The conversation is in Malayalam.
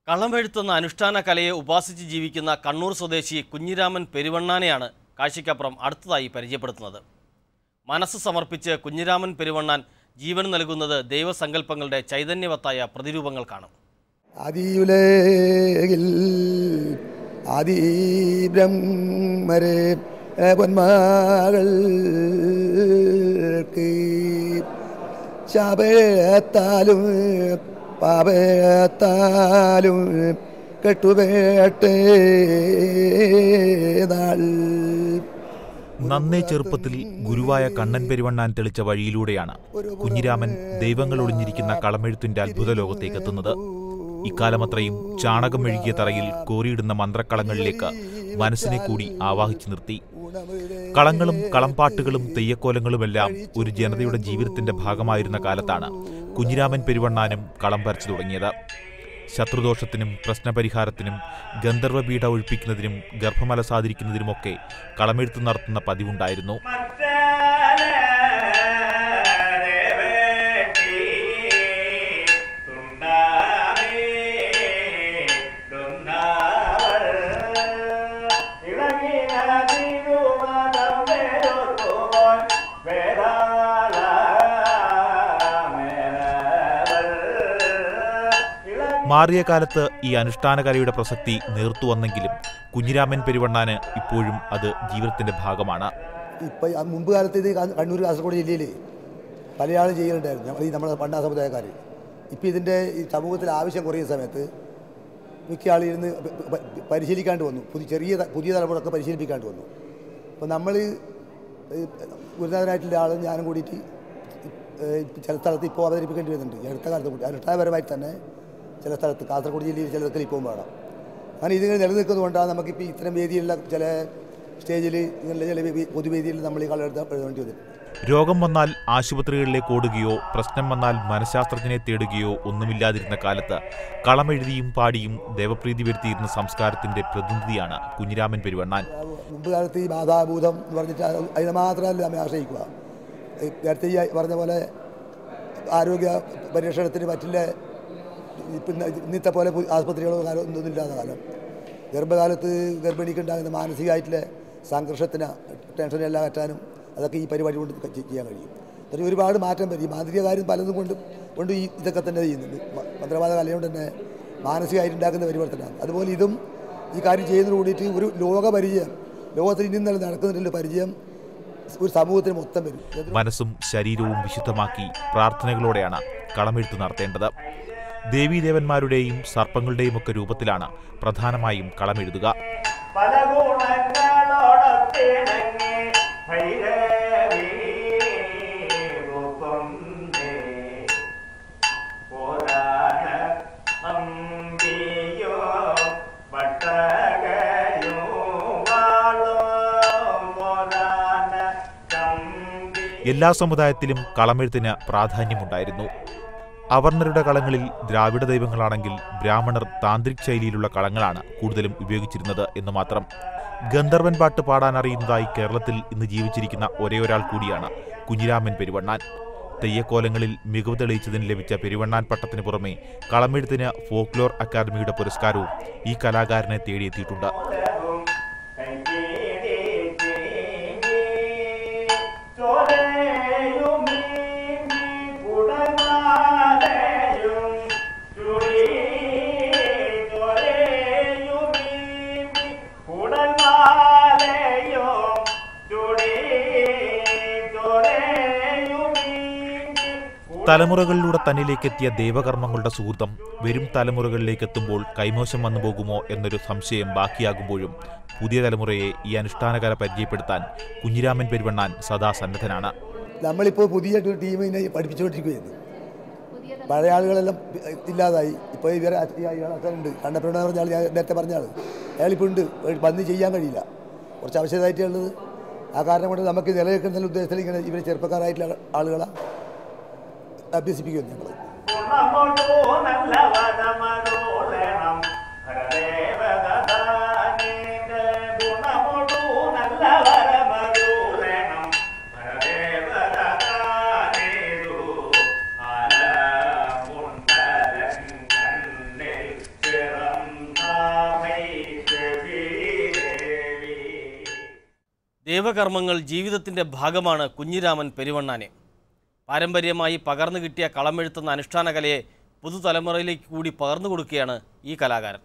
കളമെഴുത്തുന്ന അനുഷ്ഠാന കലയെ ഉപാസിച്ച് ജീവിക്കുന്ന കണ്ണൂർ സ്വദേശി കുഞ്ഞിരാമൻ പെരുവണ്ണാനെയാണ് കാഴ്ചയ്ക്കപ്പുറം അടുത്തതായി പരിചയപ്പെടുത്തുന്നത്. മനസ്സ് സമർപ്പിച്ച് കുഞ്ഞിരാമൻ പെരുവണ്ണാൻ ജീവൻ നൽകുന്നത് ദൈവസങ്കല്പങ്ങളുടെ ചൈതന്യവത്തായ പ്രതിരൂപങ്ങൾക്കാണ്. ആദിയുലകിൽ ആദിബ്രഹ്മരെ പൊന്മകൾക്ക് ശാപത്താലും പാപത്താലും കെട്ടുവേട്ടേതാൾ. നന്നേ ചെറുപ്പത്തിൽ ഗുരുവായ കണ്ണൻ പെരുവണ്ണാൻ തെളിച്ച വഴിയിലൂടെയാണ് കുഞ്ഞിരാമൻ ദൈവങ്ങൾ ഒളിഞ്ഞിരിക്കുന്ന കളമെഴുത്തിന്റെ അത്ഭുത ലോകത്തേക്ക് എത്തുന്നത്. ഇക്കാലമത്രയും ചാണകം മെഴുകിയ തറയിൽ കോറിയിടുന്ന മന്ത്രക്കളങ്ങളിലേക്ക് മനസ്സിനെ കൂടി ആവാഹിച്ചു നിർത്തി. കളങ്ങളും കളംപാട്ടുകളും തെയ്യക്കോലങ്ങളുമെല്ലാം ഒരു ജനതയുടെ ജീവിതത്തിന്റെ ഭാഗമായിരുന്ന കാലത്താണ് കുഞ്ഞിരാമൻ പെരുവണ്ണാനും കളം വരച്ചു തുടങ്ങിയത്. ശത്രുദോഷത്തിനും പ്രശ്നപരിഹാരത്തിനും ഗന്ധർവപീഠ ഒഴിപ്പിക്കുന്നതിനും ഗർഭമലസാതിരിക്കുന്നതിനുമൊക്കെ കളമെഴുത്ത് നടത്തുന്ന പതിവുണ്ടായിരുന്നു. മാറിയ കാലത്ത് ഈ അനുഷ്ഠാന കലയുടെ പ്രസക്തി നേർത്തുവന്നെങ്കിലും കുഞ്ഞിരാമൻ പെരുവണ്ണാന് ഇപ്പോഴും അത് ജീവിതത്തിന്റെ ഭാഗമാണ്. ഇപ്പം മുമ്പ് കാലത്ത് ഇത് കണ്ണൂർ കാസർഗോഡ് ജില്ലയിൽ പലയാളും ചെയ്യുന്നുണ്ടായിരുന്നു, നമ്മുടെ പണ്ടാ സമുദായക്കാർ. ഇപ്പം ഇതിൻ്റെ ഈ സമൂഹത്തിൽ ആവശ്യം കുറയുന്ന സമയത്ത് മിക്ക ആളിരുന്ന് പരിശീലിക്കാണ്ട് വന്നു. പുതിയ തലമുറയൊക്കെ പരിശീലിപ്പിക്കാണ്ട് വന്നു. അപ്പോൾ നമ്മൾ ഗുരുനാഥനായിട്ടുള്ള ആളും ഞാനും കൂടിയിട്ട് ചില സ്ഥലത്ത് ഇപ്പോൾ അവതരിപ്പിക്കേണ്ടി വരുന്നുണ്ട്. അടുത്ത കാലത്ത് കൂടി അനുഷ്ഠാനപരമായിട്ട് തന്നെ ചില സ്ഥലത്ത് കാസർഗോഡ് ജില്ലയിൽ ചിലതൊക്കെ ഇപ്പോൾ വേണം. അങ്ങനെ ഇതിങ്ങനെ നിലനിൽക്കുന്നതുകൊണ്ടാണ് നമുക്കിപ്പോൾ ഇത്തരം വേദിയിലുള്ള ചില സ്റ്റേജിൽ ഇങ്ങനെയുള്ള ചില പൊതുവേദിയിൽ നമ്മൾ ഈ കളമെഴുത്ത് എഴുതേണ്ടി വരും. രോഗം വന്നാൽ ആശുപത്രികളിലേക്ക് ഓടുകയോ പ്രശ്നം വന്നാൽ മനഃശാസ്ത്രജ്ഞനെ തേടുകയോ ഒന്നുമില്ലാതിരുന്ന കാലത്ത് കളമെഴുതിയും പാടിയും ദേവപ്രീതി വരുത്തിയിരുന്ന സംസ്കാരത്തിന്റെ പ്രതിനിധിയാണ് കുഞ്ഞിരാമൻ പെരുവണ്ണാൻ. മുമ്പ് കാലത്ത് ഈ ബാധാഭൂതം എന്ന് പറഞ്ഞിട്ട് അതിനെ മാത്രമല്ല നമ്മൾ ആശ്രയിക്കുക. നേരത്തെ ഈ പറഞ്ഞ പോലെ ആരോഗ്യ പരിരക്ഷണത്തിന് മറ്റുള്ള ഇന്നത്തെ പോലെ ആസ്പത്രികളോ ഒന്നും ഇല്ലാത്ത കാലം, ഗർഭകാലത്ത് ഗർഭിണിക്കുണ്ടാകുന്ന മാനസികമായിട്ടുള്ള സംഘർഷത്തിന് ടെൻഷനെല്ലാം അറ്റാനും അതൊക്കെ ഈ പരിപാടി കൊണ്ട് ചെയ്യാൻ കഴിയും. അതിന് ഒരുപാട് മാറ്റം വരും. ഈ മാന്ത്രിക കാര്യം പലതും കൊണ്ട് ഈ ഇതൊക്കെ തന്നെ ചെയ്യുന്നുണ്ട്. മന്ത്രവാദ കലയോട് തന്നെ മാനസികമായിട്ടുണ്ടാക്കുന്ന പരിവർത്തനമാണ്. അതുപോലെ ഇതും ഈ കാര്യം ചെയ്യുന്നതിന് കൂടിയിട്ട് ഒരു ലോകപരിചയം, ലോകത്തിൽ ഇനി നില നടക്കുന്നുണ്ടല്ലോ പരിചയം, ഒരു സമൂഹത്തിന് മൊത്തം വരും. മനസ്സും ശരീരവും വിശുദ്ധമാക്കി പ്രാർത്ഥനകളോടെയാണ് കളമെഴുത്ത് നടത്തേണ്ടത്. ദേവീദേവന്മാരുടെയും സർപ്പങ്ങളുടെയും ഒക്കെ രൂപത്തിലാണ് പ്രധാനമായും കളമെഴുതുക. എല്ലാ സമുദായത്തിലും കളമെഴുത്തിന് പ്രാധാന്യമുണ്ടായിരുന്നു. അവർണരുടെ കളങ്ങളിൽ ദ്രാവിഡ ദൈവങ്ങളാണെങ്കിൽ ബ്രാഹ്മണർ താന്ത്രിക് ശൈലിയിലുള്ള കളങ്ങളാണ് കൂടുതലും ഉപയോഗിച്ചിരുന്നത് എന്ന് മാത്രം. ഗന്ധർവൻ പാട്ട് പാടാൻ അറിയുന്നതായി കേരളത്തിൽ ഇന്ന് ജീവിച്ചിരിക്കുന്ന ഒരേയൊരാൾ കൂടിയാണ് കുഞ്ഞിരാമൻ പെരുവണ്ണാൻ. തെയ്യക്കോലങ്ങളിൽ മികവ് തെളിയിച്ചതിന് ലഭിച്ച പെരുവണ്ണാൻ പട്ടത്തിന് പുറമെ കളമെഴുത്തിന് ഫോക്ലോർ അക്കാദമിയുടെ പുരസ്കാരവും ഈ കലാകാരനെ തേടിയെത്തിയിട്ടുണ്ട്. തലമുറകളിലൂടെ തന്നിലേക്കെത്തിയ ദേവകർമ്മങ്ങളുടെ സുഹൃത്തം വരും തലമുറകളിലേക്ക് എത്തുമ്പോൾ കൈമോശം വന്നു പോകുമോ എന്നൊരു സംശയം ബാക്കിയാകുമ്പോഴും പുതിയ തലമുറയെ ഈ അനുഷ്ഠാനകല പരിചയപ്പെടുത്താൻ കുഞ്ഞിരാമൻ പെരുവണ്ണാൻ സദാ സന്നദ്ധനാണ്. നമ്മളിപ്പോൾ പുതിയ ടീമിനെ പഠിപ്പിച്ചുകൊണ്ടിരിക്കുകയാണ്. പഴയ ആളുകളെല്ലാം ഇല്ലാതായി. ഇപ്പോൾ ഇവരെ ഉണ്ട്. കണ്ണപ്പെരുവണ്ണാൻ പറഞ്ഞ ആൾ, ഞാൻ നേരത്തെ പറഞ്ഞ ആൾ, അയാളിപ്പോൾ ഉണ്ട്. വന്ന് ചെയ്യാൻ കഴിയില്ല, കുറച്ച് ആവശ്യമായിട്ടുള്ളത്. ആ കാരണം കൊണ്ട് നമുക്ക് നിലനിൽക്കുന്ന ഉദ്ദേശത്തിൽ ഇങ്ങനെ ഇവർ ചെറുപ്പക്കാരായിട്ടുള്ള ആളുകളെ അഭ്യസിപ്പിക്കുന്നു ഞങ്ങൾ. Yeah. ദേവകർമ്മങ്ങൾ ജീവിതത്തിൻ്റെ ഭാഗമാണ് കുഞ്ഞിരാമൻ പെരുവണ്ണാന്. പാരമ്പര്യമായി പകർന്നു കിട്ടിയ കളമെഴുത്തുന്ന അനുഷ്ഠാന കലയെ പുതുതലമുറയിലേക്ക് കൂടി പകർന്നു കൊടുക്കുകയാണ് ഈ കലാകാരൻ.